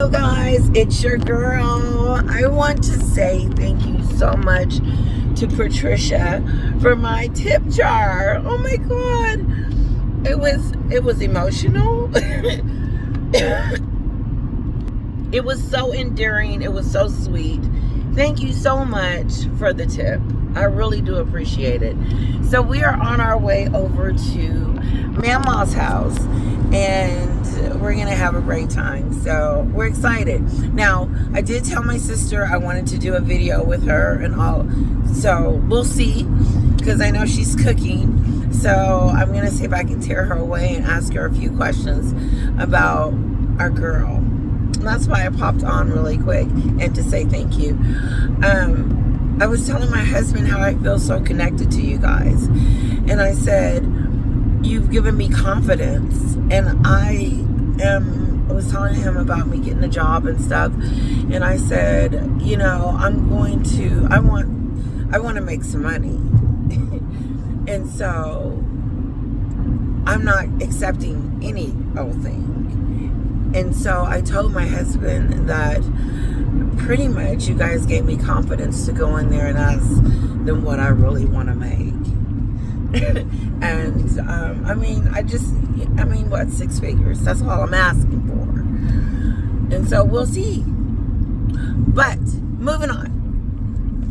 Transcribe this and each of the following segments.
Hello guys, it's your girl. I want to say thank you so much to Patricia for my tip jar. Oh my god. It was emotional. It was so endearing. It was so sweet. Thank you so much for the tip. I really do appreciate it. So we are on our way over to Mama's house and we're gonna have a great time. So we're excited. Now, I did tell my sister I wanted to do a video with her and all. So we'll see, because I know she's cooking. So I'm gonna see if I can tear her away and ask her a few questions about our girl. And that's why I popped on really quick and to say thank you. I was telling my husband how I feel so connected to you guys. And I said, you've given me confidence. And I was telling him about me getting a job and stuff. And I said, you know, I want to make some money. And so I'm not accepting any old thing. And so I told my husband that pretty much you guys gave me confidence to go in there and ask them what I really want to make. And what, 6 figures? That's all I'm asking for. And so we'll see. But moving on.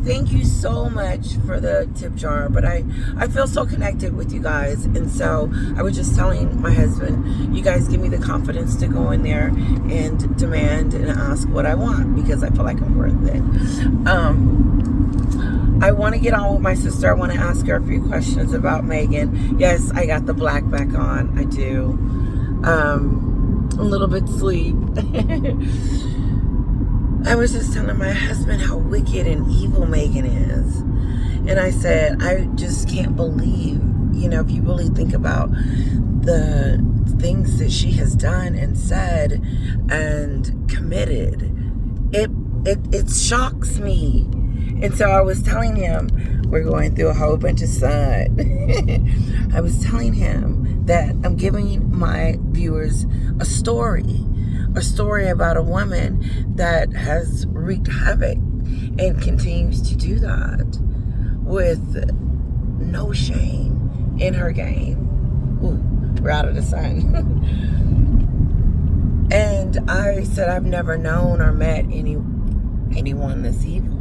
Thank you so much for the tip jar, but I feel so connected with you guys. And so I was just telling my husband, you guys give me the confidence to go in there and demand and ask what I want, because I feel like I'm worth it. I want to get on with my sister. I want to ask her a few questions about Megan. Yes, I got the black back on. I do. A little bit asleep. I was just telling my husband how wicked and evil Megan is. And I said, I just can't believe, you know, if you really think about the things that she has done and said and committed, it shocks me. And so I was telling him, we're going through a whole bunch of sun. I was telling him that I'm giving my viewers a story about a woman that has wreaked havoc and continues to do that with no shame in her game. Ooh, we're out of the sun. And I said, I've never known or met anyone that's evil.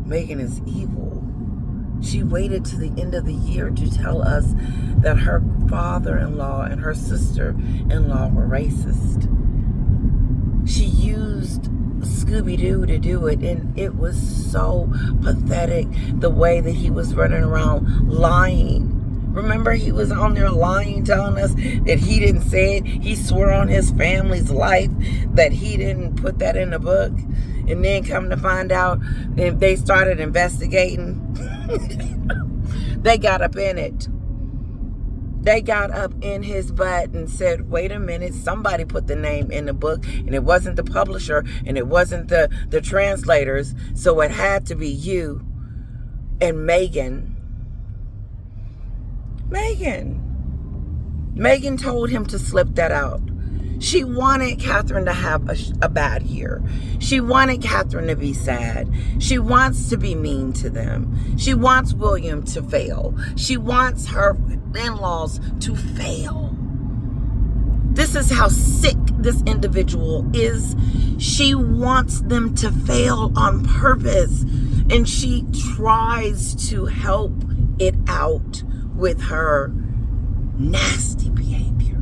Megan is evil. She waited to the end of the year to tell us that her father-in-law and her sister-in-law were racist. She used Scooby-Doo to do it, and it was so pathetic the way that he was running around lying. Remember, he was on there lying, telling us that he didn't say it. He swore on his family's life that he didn't put that in the book. And then come to find out, if they started investigating, they got up in it. They got up in his butt and said, wait a minute, somebody put the name in the book, and it wasn't the publisher, and it wasn't the translators, so it had to be you and Megan. Megan told him to slip that out. She wanted Catherine to have a bad year. She wanted Catherine to be sad. She wants to be mean to them. She wants William to fail. She wants her in-laws to fail. This is how sick this individual is. She wants them to fail on purpose. And she tries to help it out with her nasty behavior.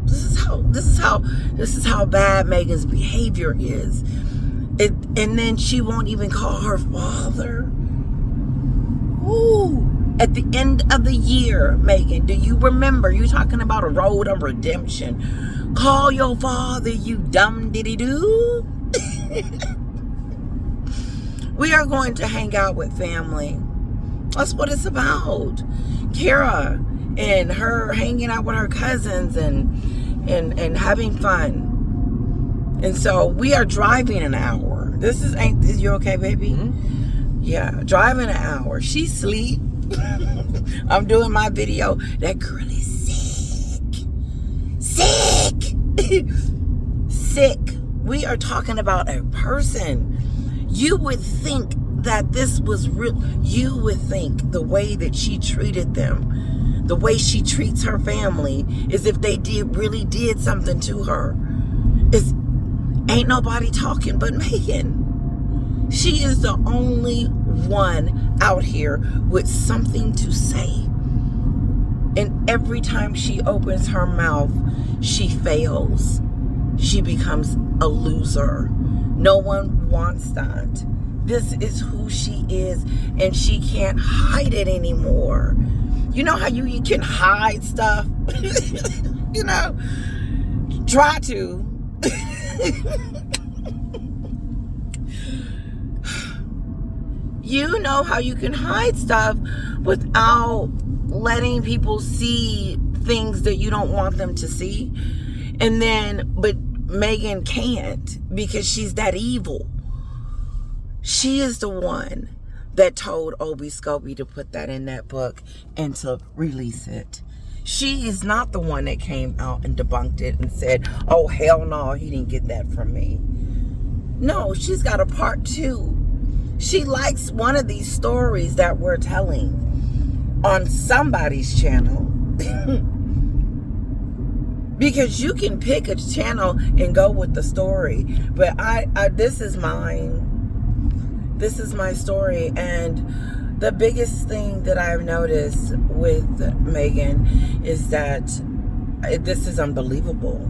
This is how bad Megan's behavior is. And then she won't even call her father. Ooh. At the end of the year, Megan, do you remember? You talking about a road of redemption. Call your father, you dumb diddy-doo. We are going to hang out with family. That's what it's about. Kara and her hanging out with her cousins and having fun. And so we are driving an hour. Is you okay, baby? Mm-hmm. Yeah, driving an hour. She sleep. I'm doing my video. That girl is sick. sick. We are talking about a person. You would think that this was real. You would think the way that she treated them, the way she treats her family, is if they really did something to her. Ain't nobody talking but Meghan. She is the only one out here with something to say. And every time she opens her mouth, she fails. She becomes a loser. No one wants that. This is who she is, and she can't hide it anymore. You know how you can hide stuff? You know, try to. You know how you can hide stuff without letting people see things that you don't want them to see. And then, but Meghan can't, because she's that evil. She is the one that told Obi Scobie to put that in that book and to release it. She is not the one that came out and debunked it and said, oh, hell no, he didn't get that from me. No, she's got a part two. She likes one of these stories that we're telling on somebody's channel. Because you can pick a channel and go with the story. But this is mine. This is my story. And the biggest thing that I've noticed with Meghan is that this is unbelievable.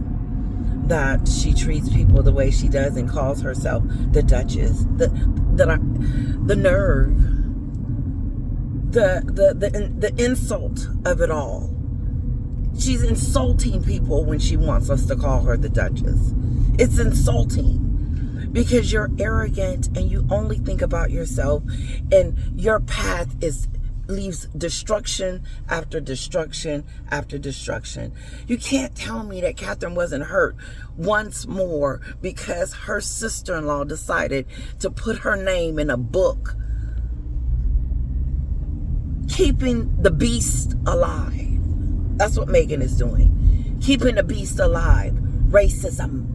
That she treats people the way she does and calls herself the Duchess. The nerve. The insult of it all. She's insulting people when she wants us to call her the Duchess. It's insulting because you're arrogant and you only think about yourself, and your path leaves destruction after destruction after destruction. You can't tell me that Catherine wasn't hurt once more because her sister-in-law decided to put her name in a book, keeping the beast alive. That's what Meghan is doing. Keeping the beast alive. Racism.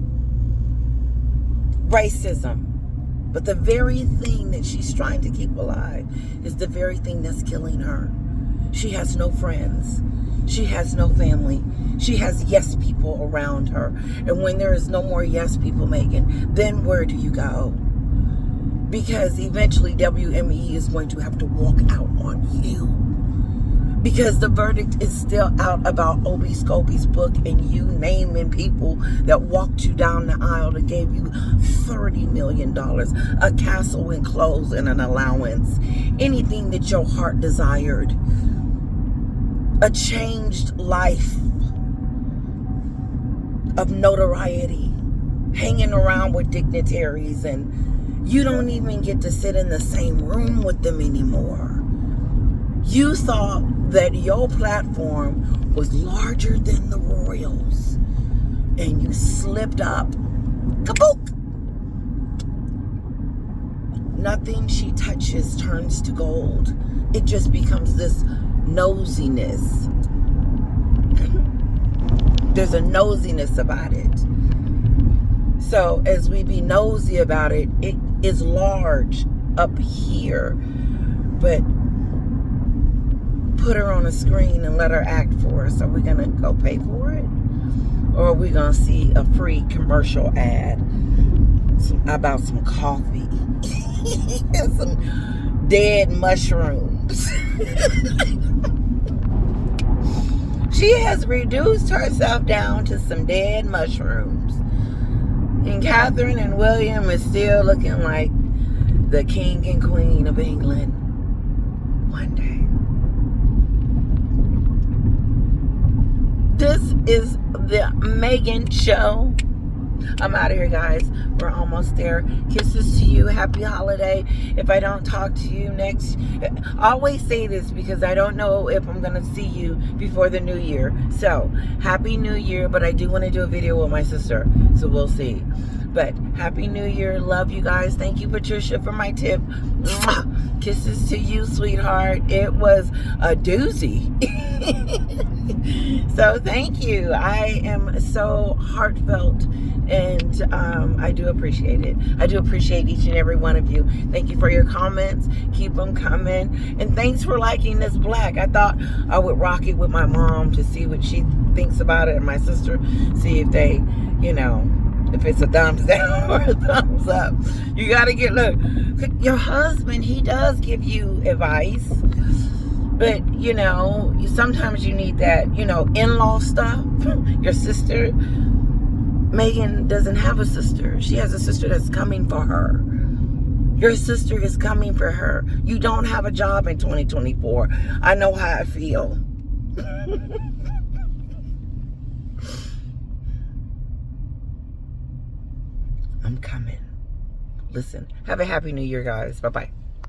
But the very thing that she's trying to keep alive is the very thing that's killing her. She has no friends. She has no family. She has yes people around her. And when there is no more yes people, Meghan, then where do you go? Because eventually WME is going to have to walk out on you. Because the verdict is still out about Obi Scobie's book and you naming people that walked you down the aisle that gave you $30 million, a castle and clothes and an allowance, anything that your heart desired, a changed life of notoriety, hanging around with dignitaries, and you don't even get to sit in the same room with them anymore. You thought that your platform was larger than the royals, and you slipped up. Kabook! Nothing she touches turns to gold. It just becomes this nosiness. There's a nosiness about it. So as we be nosy about it, it is large up here, but put her on a screen and let her act for us. Are we gonna go pay for it, or are we gonna see a free commercial ad about some coffee and some dead mushrooms? She has reduced herself down to some dead mushrooms, and Catherine and William is still looking like the king and queen of England one day. This is the Meghan show. I'm out of here, guys. We're almost there. Kisses to you. Happy holiday. If I don't talk to you next, I always say this because I don't know if I'm going to see you before the new year. So, happy new year. But I do want to do a video with my sister. So, we'll see. But, happy new year. Love you guys. Thank you, Patricia, for my tip. Mwah. Kisses to you, sweetheart. It was a doozy. So, thank you. I am so heartfelt And I do appreciate it. I do appreciate each and every one of you. Thank you for your comments. Keep them coming. And thanks for liking this black. I thought I would rock it with my mom to see what she thinks about it, and my sister, see if they, you know, if it's a thumbs down or a thumbs up. You got to look, your husband, he does give you advice. But, you know, sometimes you need that, you know, in-law stuff. Your sister, Megan doesn't have a sister. She has a sister that's coming for her. Your sister is coming for her. You don't have a job in 2024. I know how I feel. I'm coming. Listen, have a happy new year, guys. Bye-bye.